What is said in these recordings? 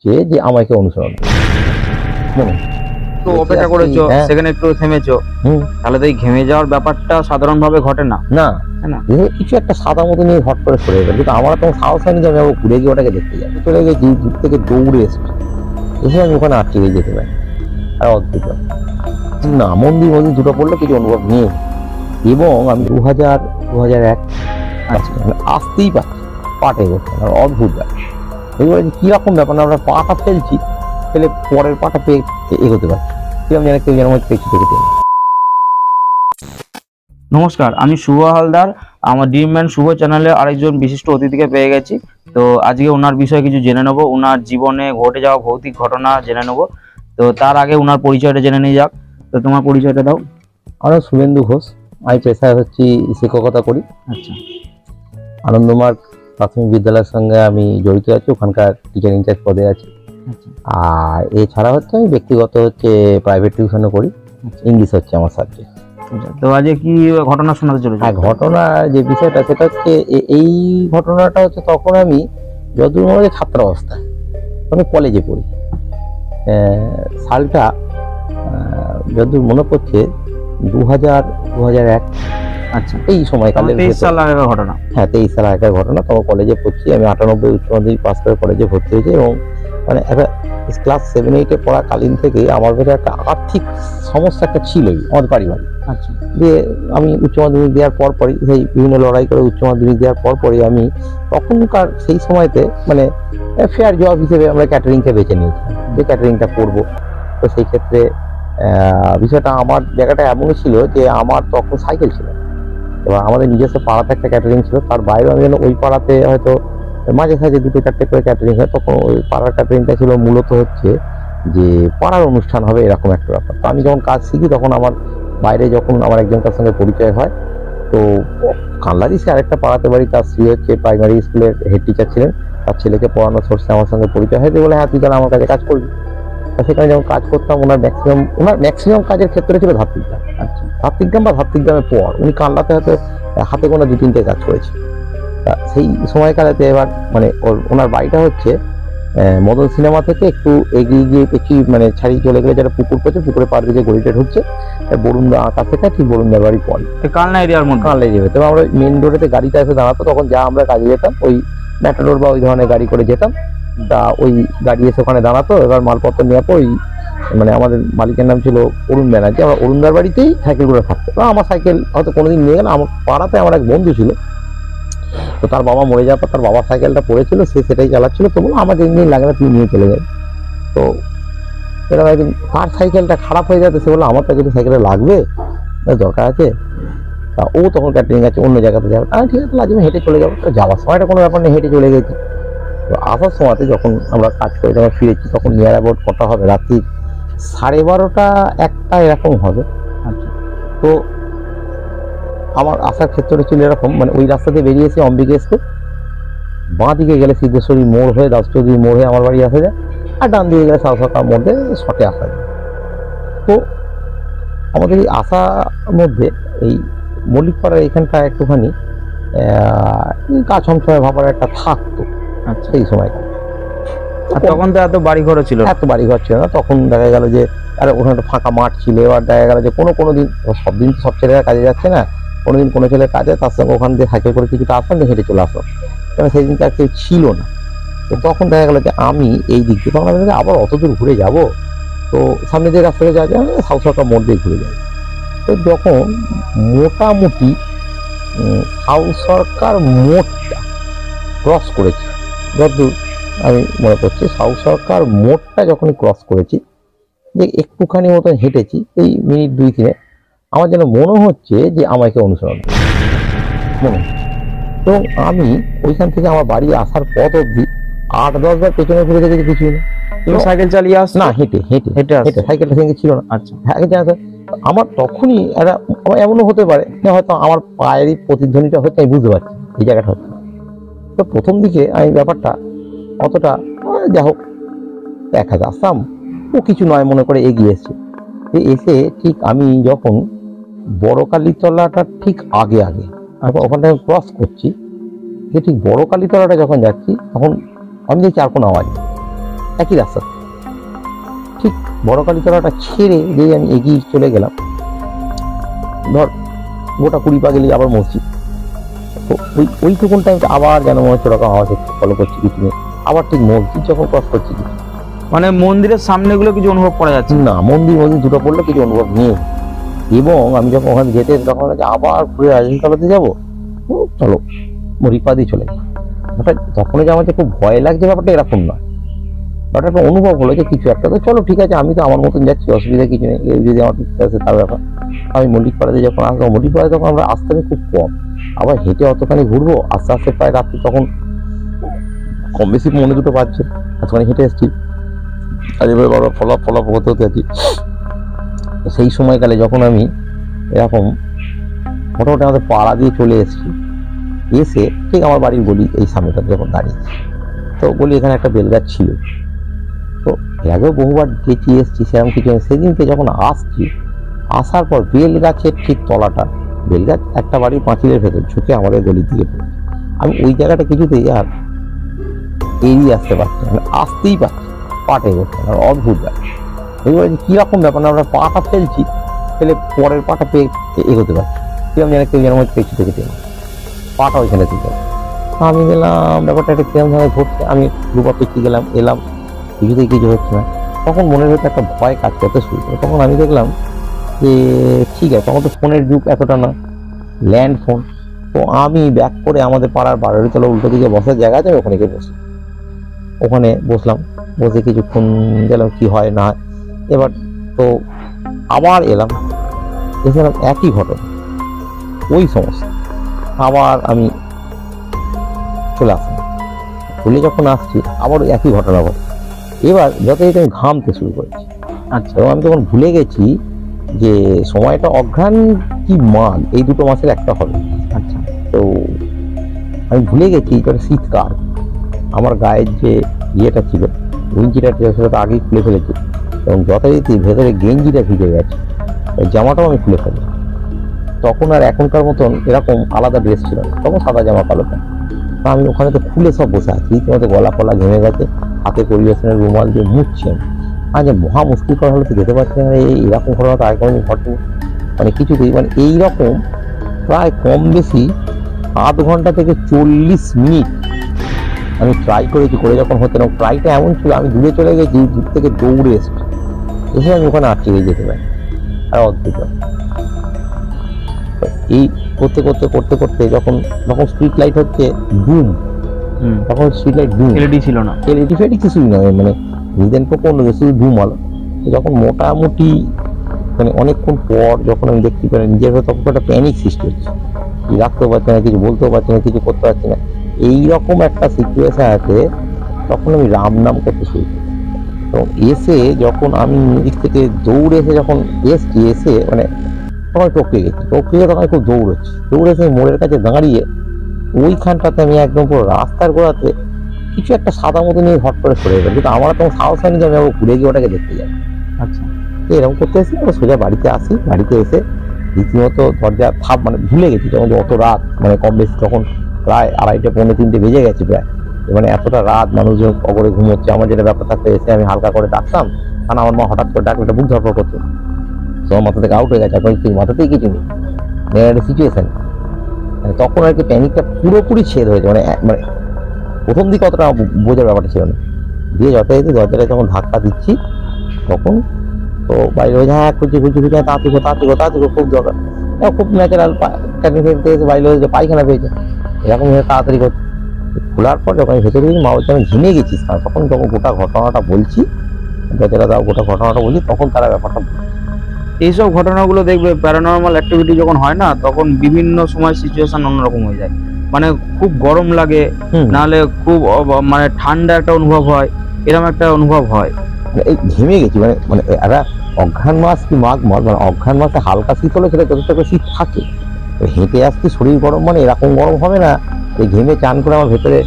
যে আমাকে অনুসরণ তো অপেক্ষা করেছো, সেখানে একটু থেমেছো, তাহলে তো এই ঘেমে যাওয়ার ব্যাপারটা সাধারণভাবে ঘটে না। না না কিছু একটা সাদা মতো নিয়ে হট করে সরে গেল, কিন্তু আমার তখন সাহস হয়নি যে আমি ঘুরে গিয়ে ওটাকে দেখতে যাই। চলে গেছি, দূর থেকে দৌড়ে এসে আমি ওখানে আটকে গিয়ে যেতে পারি। আর অদ্ভুত না, মন্দির দুটো পড়লে কিছু অনুভব নেই। এবং আমি 2001 আসতেই পারছি পাটে করতে, অদ্ভুত ব্যাপার। এগুলো কিরকম ব্যাপার না, আমরা পাটা ফেলছি, ফেলে পরের পাটা পেয়ে এগোতে পারছি। কিরকম যেন কেউ যেন পেছু থেকে টেনে। নমস্কার, আমি শুভ হালদার। আমার ড্রিম ম্যান শুভ চ্যানেলে আরেকজন বিশিষ্ট অতিথিকে পেয়ে গেছি। তো আজকে ওনার বিষয়ে কিছু জেনে নেবো, ওনার জীবনে ঘটে যাওয়া ভৌতিক ঘটনা জেনে নেবো। তো তার আগে ওনার পরিচয়টা জেনে নিয়ে যাক। তো তোমার পরিচয়টা দাও। আমার শুভেন্দু ঘোষ, আমি পেশায় হচ্ছি শিক্ষকতা করি। আচ্ছা, আনন্দমার্গ প্রাথমিক বিদ্যালয়ের সঙ্গে আমি জড়িত আছি, ওখানকার টিচার ইনচার্জ পদে আছি। আর এছাড়া হচ্ছে আমি ব্যক্তিগত প্রাইভেট টিউশনও করি, ইংলিশ হচ্ছে আমার সাবজেক্ট। তো আজকে কি ঘটনা শোনাতে চলেছে? ঘটনা যে বিষয়টা সেটা হচ্ছে এই ঘটনাটা হচ্ছে তখন আমি যতদূর মনে হচ্ছে ছাত্র অবস্থায়, আমি কলেজে পড়ি। সালটা যতদূর মনে পড়ছে 2001। আচ্ছা, এই সময়কালের 23 সাল আগের ঘটনা। হ্যাঁ, 23 সাল আগের ঘটনা। তখন কলেজে পড়ছি আমি, 98 উচ্চ মাধ্যমিক পাস করে কলেজে ভর্তি হয়েছি। এবং মানে একটা ক্লাস 7-8 পড়াকালীন থেকে আমার কাছে একটা আর্থিক সমস্যা একটা ছিলই আমাদের পারিবারিক। আচ্ছা, যে আমি উচ্চ মাধ্যমিক দেওয়ার পরপরই, সেই বিভিন্ন লড়াই করে উচ্চ মাধ্যমিক দেওয়ার পরপরই আমি তখনকার সেই সময়তে মানে ফেয়ার জব হিসেবে আমরা ক্যাটারিংকে বেছে নিয়েছিলাম যে ক্যাটারিংটা করবো। তো সেই ক্ষেত্রে বিষয়টা আমার জায়গাটা এমনই ছিল যে আমার তখন সাইকেল ছিল, এবার আমাদের নিজস্ব পাড়াতে একটা ক্যাটারিং ছিল। তার বাইরেও আমি যেন ওই পাড়াতে হয়তো মাঝে সাঝে 2-4টে করে ক্যাটারিং হয়। তখন ওই পাড়ার ক্যাটারিংটা ছিল মূলত হচ্ছে যে পাড়ার অনুষ্ঠান হবে এরকম একটা ব্যাপার। তো আমি যখন কাজ শিখি তখন আমার বাইরে যখন আমার একজনকার সঙ্গে পরিচয় হয়, তো কানলারি সে আরেকটা পাড়াতে বাড়ি, তার স্ত্রী হচ্ছে প্রাইমারি স্কুলের হেড টিচার ছিলেন, তার ছেলেকে পড়ানোর সোর্সে আমার সঙ্গে পরিচয় হয়েছে বলে হ্যাঁ তুই কেন আমার কাছে কাজ করবি। সেখানে যখন কাজ করতাম ওনার ম্যাক্সিমাম কাজের ক্ষেত্রে ছিল ধাত্বিকগ্রাম। আচ্ছা, ধাত্বিকগ্রাম বা ধাত্বিকগ্রামের পর উনি কানলাতে হয়তো হাতে গোনা 2-3টে কাজ করেছে। তা সেই সময়কালেতে এবার মানে ওনার বাড়িটা হচ্ছে মদন সিনেমা থেকে একটু এগিয়ে গিয়ে একটু মানে ছাড়িয়ে চলে গেলে যারা পুকুর পেয়েছে, পুকুরের পাড় দিকে গড়িটা ঢুকছে, বরুণদা আঁকা থেকে ঠিক বরুণদার বাড়ি পড়ে কালনা এরিয়ার মধ্যে। কানলা যাবে। তবে আমরা মেন রোডেতে গাড়িটা এসে দাঁড়াতো, তখন যা আমরা কাজে যেতাম ওই ম্যাটাডোর বা ওই ধরনের গাড়ি করে যেতাম। তা ওই গাড়ি এসে ওখানে দাঁড়াতো, এবার মালপত্র নেওয়ার পর ওই মানে আমাদের মালিকের নাম ছিল অরুণ ব্যানার্জি, আমরা অরুণদার বাড়িতেই সাইকেলগুলো থাকতো। বা আমার সাইকেল হয়তো কোনোদিন নিয়ে গেলে, আমার পাড়াতে আমার এক বন্ধু ছিল, তো তার বাবা মরে যাওয়ার পর তার বাবার সাইকেলটা পড়েছিল, সে সেটাই চালাচ্ছিল। তো বলো আমার যেদিন লাগে না তুমি নিয়ে চলে যাবে। তো এরকম একদিন তার সাইকেলটা খারাপ হয়ে যাবে, সে বললো আমার তো কিছু সাইকেলে লাগবে, দরকার আছে। তা ও তখন ক্যাটারিং আছে অন্য জায়গাতে যাবে, ঠিক আছে আমি হেঁটে চলে যাবো। তো যাওয়ার সময়টা কোনো ব্যাপার নেই, হেঁটে চলে গেছি। তো আসার সময়তে যখন আমরা কাজ করে যখন ফিরেছি তখন নিয়ার অ্যাবাউট কটা হবে, রাত্রি 12:30-1টা এরকম হবে। আচ্ছা, তো আমার আসার ক্ষেত্রে ছিল এরকম, মানে ওই রাস্তা দিয়ে বেরিয়েছি অম্বিকা স্কুল, বাঁ দিকে গেলে সিদ্ধেশ্বরী মোড় হয়ে দাসচৌধুরী মোড় হয়ে আমার বাড়ি আসা যায়, আর ডান দিকে গেলে সাউথকা মোড়ে শটে আসা যায়। তো আমাদের এই আসার মধ্যে এই মল্লিকপাড়ার এইখানটা একটুখানি গা ছমছমে ভাবার একটা থাকতো। আচ্ছা, সেই সময়টা তখন তো এত বাড়িঘর ছিল না, তখন দেখা গেল যে আরে ওখানে একটা ফাঁকা মাঠ ছিল। এবার দেখা গেল যে কোনো দিন, সব দিন তো সব ছেলেরা কাজে যাচ্ছে না, কোনোদিন কোনো ছেলে কাজে, তার সঙ্গে ওখান দিয়ে সাইকেল করে কিছুটা আসলাম, হেঁটে চলে আসলাম, কারণ সেই দিনটা কেউ ছিল না। তো তখন দেখা গেলো যে আমি এই দিক দিয়ে, তখন আমি আবার অত দূর ঘুরে যাব, তো সামনে যে রাস্তা থেকে যাওয়া যায় সাউথ সরকার মোড় দিয়ে ঘুরে যাই। তো যখন মোটামুটি সাউথ সরকার মোড়টা ক্রস করেছি, যতদূর আমি মনে করছি সাউথ সরকার মোড়টা যখনই ক্রস করেছি, যে একটুখানি মতন হেঁটেছি, এই মিনিট 2-3, আমার যেন মনে হচ্ছে যে আমাকে অনুসরণ মনে। তো আমি ওইখান থেকে আমার বাড়ি আসার পথ অবধি 8-10 বার পেছনে ঘুরে দেখেছি, কিছুই না। সাইকেল চালিয়ে আস না, হেঁটে সাইকেলটা সঙ্গে ছিল না। আচ্ছা, আমার তখনই একটা এমনও হতে পারে হয়তো আমার পায়েরই প্রতিধ্বনিটা হচ্ছে, আমি বুঝতে পারছি এই জায়গাটা হচ্ছে। তো প্রথম দিকে আমি ব্যাপারটা অতটা যা হোক দেখা যাচ্তাম ও কিছু নয় মনে করে এগিয়ে এসে ঠিক আমি যখন বড় কালীতলাটা ঠিক আগে ওখানটা আমি ক্রস করছি, যে ঠিক বড় কালীতলাটা যখন যাচ্ছি তখন আমি দেখছি আর কোনো আওয়াজ। একই রাস্তা। ঠিক বড় কালীতলাটা ছেড়ে যেই আমি এগিয়ে চলে গেলাম, ধর গোটা 20 পা গেলেই আবার মসজিদ। তো ওইটুকুন টাইম আবার যেন মনে হচ্ছে ওরকম আওয়াজ একটু ফলো করছি কিছু নেই, আবার ঠিক মসজিদ যখন ক্রস করছি কিছু, মানে মন্দিরের সামনে গুলো কিছু অনুভব করা যাচ্ছে না, মন্দির দুটো পড়লো কিছু অনুভব নেই। এবং আমি যখন ওখানে যেতে তখন আবার ঘুরে রাজনীতলাতে যাবো, চলো মরিপা দিয়ে চলে যাই। তখন যে আমার যে খুব ভয় লাগছে ব্যাপারটা এরকম নয়, ব্যাপারটা একটা অনুভব হলো যে কিছু একটা, তো চলো ঠিক আছে, আমি তো আমার মতন যাচ্ছি, অসুবিধা কিছু নেই, যদি আমার আছে তার ব্যাপার। আমি মল্লিকপাড়াতে যখন আসবো, মল্লিকপাড়াতে তখন আমরা আসতে খুব কম, আবার হেঁটে অতখানি ঘুরবো, আস্তে আস্তে প্রায় রাত্রি তখন কম বেশি 1-2 বাজছে, এতখানি হেঁটে এসেছি, আর এবার বড় ফলাপ হতে হতে আছি। সেই সময়কালে যখন আমি এরকম মোটামুটি আমাদের পাড়া দিয়ে চলে এসেছি, এসে ঠিক আমার বাড়ির গলি এই সামনেটাতে যখন দাঁড়িয়েছি, তো বলি এখানে একটা বেলগাছ ছিল, তো এর আগেও বহুবার গেছি এসেছি, সেরকম কিছু নেই। সেদিনকে যখন আসছি, আসার পর বেলগাছের ঠিক তলাটা, বেলগাছ একটা বাড়ির পাঁচিলের ভেতর ঝুঁকে আমাদের গলির দিকে পড়েছে। আমি ওই জায়গাটা কিছুতেই আর এড়িয়ে আসতে পারছি, মানে আসতেই পারছি, পাটে করছে না, অদ্ভুত ব্যাপার। এবার কিরকম ব্যাপার না, আমরা পাটা ফেলছি, ফেলে পরের পাটা পেয়ে এগোতে পারছি, কিরকম যেন কেউ যেন পেছু থেকে টেনে পাটা ওইখানে থেকে। আমি গেলাম, ব্যাপারটা একটা কিরম ধরনের ঘটছে, আমি দুপা পেছিয়ে গেলাম, এলাম, কিছুতেই কিছু হচ্ছে না। তখন মনের ভেতরে একটা ভয় কাজ করতে শুরু করে। তখন আমি দেখলাম যে ঠিক আছে, তখন তো ফোনের যুগ এতটা না, ল্যান্ড ফোন। তো আমি ব্যাক করে আমাদের পাড়ার বাড়ির তলা উল্টো দিকে বসার জায়গা আছে, ওখানে গিয়ে বসি, ওখানে বসলাম, বসে কিছুক্ষণ গেলাম কি হয় না হয়। এবার তো আবার এলাম, এসেলাম একই ঘটনা, ওই সমস্যা, আবার আমি চলে আসলাম, ভুলে যখন আসছি আবার একই ঘটনা ঘটে। এবার যথাযথ আমি ঘামতে শুরু করেছি। আচ্ছা, এবং আমি তখন ভুলে গেছি যে সময়টা অঘ্রাণ কি মাঘ, এই দুটো মাসের একটা হবে। আচ্ছা, তো আমি ভুলে গেছি এটা শীতকাল, আমার গায়ের যে ইয়েটা ছিল, গেঞ্জিটা সেটা তো আগেই খুলে ফেলেছি, এবং যথারীতি ভেতরে গেঞ্জিটা ভিজে গেছে, জামাটাও আমি খুলে ফেলি। তখন আর এখনকার মতন এরকম আলাদা ড্রেস ছিল না, তখন সাদা জামা কালো প্যান্ট। তা আমি ওখানে তো খুলে সব বসে আছি, রীতিমতো গলা ফলা ঘেমে গেছে, হাতে পরিবেশনের রুমাল দিয়ে মুছছি আমি। যে মহা মুশকিল করা হলে তো যেতে পারছি না, এইরকম ঘটনা তো আগে কোনোদিন ঘটেনি, মানে কিছুতেই, মানে এইরকম প্রায় কম বেশি 8 ঘন্টা থেকে 40 মিনিট আমি ট্রাই করেছি, করে যখন হতে না, ট্রাইটা এমন ছিল আমি দূরে চলে গেছি, দূর থেকে দৌড়ে এসেছি, এসে আমি ওখানে আটকে গিয়ে যেতে পারি। আর অদ্ভুত এই করতে করতে করতে করতে যখন স্ট্রিট লাইট হচ্ছে ডুম, তখন স্ট্রিট লাইট ডুম, এলইডি ছিল না, এলইডি ফেডি কিছুই নয়, মানে নিজের পক্ষে অন্য শুধু ডুম আলো। যখন মোটামুটি মানে অনেকক্ষণ পর যখন আমি দেখতে পারি নিজের ভেতর, তখন একটা প্যানিক সৃষ্টি হচ্ছে, কি রাখতেও পারছি না, কিছু বলতেও পারছি না, কিছু করতে পারছি না, এইরকম একটা সিচুয়েশন আছে। তখন আমি রাম নাম করতে শুরু করি। তো এসে যখন আমি দিক থেকে দৌড়ে এসে যখন এসে মানে তখন টপকে গেছি, তখন খুব দৌড়েছে মোড়ের কাছে দাঁড়িয়ে, ওইখানটাতে আমি একদম পুরো রাস্তার গোড়াতে কিছু একটা সাদা মতো নিয়ে হট করে সরে গেল, কিন্তু আমার তখন সাহস হয়নি যে আমি আবার ঘুরে গিয়ে ওটাকে দেখতে যাই। আচ্ছা, এরকম করতে এসে সোজা বাড়িতে আসি, বাড়িতে এসে রীতিমতো দরজা মানে ভুলে গেছি যখন অত রাত, মানে কম বেশি তখন প্রায় 2:30 পৌনে 3টে বেজে গেছে প্রায়, মানে এতটা রাত মানুষজন কবরে ঘুমোচ্ছে, আমার যেটা ব্যাপার থাকতে এসে আমি হালকা করে ডাকতাম, কারণ আমার মা হঠাৎ করে ডাকলে একটা বুক ধরপড় করতো, তোমার মাথা থেকে আউট হয়ে গেছে, এখন মাথাতেই কিছু নেই, একটা সিচুয়েশন। তখন আর কি প্যানিকটা পুরোপুরি ছেদ হয়েছে, মানে প্রথম দিকে অতটা বোঝার ব্যাপারটা ছিল না, দিয়ে যথাযথ দরজাটা যখন ধাক্কা দিচ্ছি তখন তো বাইরে হয়ে হ্যাঁ খুঁজছি তাড়াতাড়ি খুব দরকার, খুব ন্যাচারাল এসে বাইরে হয়েছে পায়খানা পেয়েছে, এরকম তাড়াতাড়ি করছে। খোলার পর যখন আমি ভেতরে গেছি, মা বলছে আমি ঘেমে গেছিস, তখন যখন গোটা ঘটনাটা বলছি, দরজাটা দাও, গোটা ঘটনাটা বলছি, তখন তারা ব্যাপারটা। এইসব ঘটনাগুলো দেখবে প্যারানর্মাল অ্যাক্টিভিটি যখন হয় না, তখন বিভিন্ন সময় সিচুয়েশন অন্যরকম হয়ে যায়, মানে খুব গরম লাগে, নাহলে খুব মানে ঠান্ডা একটা অনুভব হয়, এরকম একটা অনুভব হয়। এই ঘেমে গেছি, মানে একটা অঘ্রাণ মাস কি মাঘ মাস, মানে অঘ্রাণ মাসে হালকা শীত হলে সেটা যথেষ্ট করে শীত থাকে, হেঁটে আসতে শরীর গরম, মানে এরকম গরম হবে না, এই ঘেমে চান করে আমার ভেতরে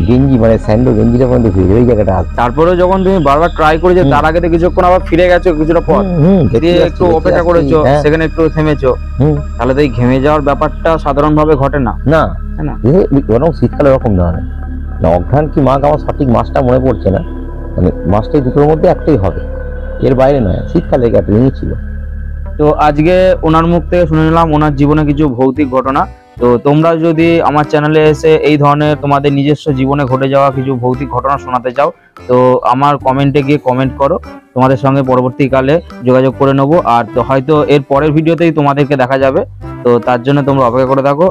গেঞ্জি মানে স্যান্ডো গেঞ্জিটা পর্যন্ত ভিজে ওই জায়গাটা আছে। তারপরে যখন তুমি বারবার ট্রাই করেছো, তার আগে কিছুক্ষণ আবার ফিরে গেছো কিছুটা পর, একটু অপেক্ষা করেছো, সেখানে একটু থেমেছো, তাহলে তো এই ঘেমে যাওয়ার ব্যাপারটা সাধারণভাবে ঘটে না, না বরং শীতকালে এরকম না, অঘ্রাণ কি মাঘ আমার সঠিক মাসটা মনে পড়ছে না, মানে মাস্টে দুটোর মধ্যে একটাই হবে, এর বাইরে নয়। শীতকালে ক্যাটারিংই ছিল। তো আজকে ওনার মুখ থেকে শুনে নিলাম ওনার জীবনে কিছু ভৌতিক ঘটনা। তো তোমরা যদি আমার চ্যানেলে এসে এই ধরনের তোমাদের নিজস্ব জীবনে ঘটে যাওয়া কিছু ভৌতিক ঘটনা শোনাতে চাও, তো আমার কমেন্টে গিয়ে কমেন্ট করো, তোমাদের সঙ্গে পরবর্তীকালে যোগাযোগ করে নেবো। আর তো হয়তো এর পরের ভিডিওতেই তোমাদেরকে দেখা যাবে, তো তার জন্য তোমরা অপেক্ষা করে থাকো।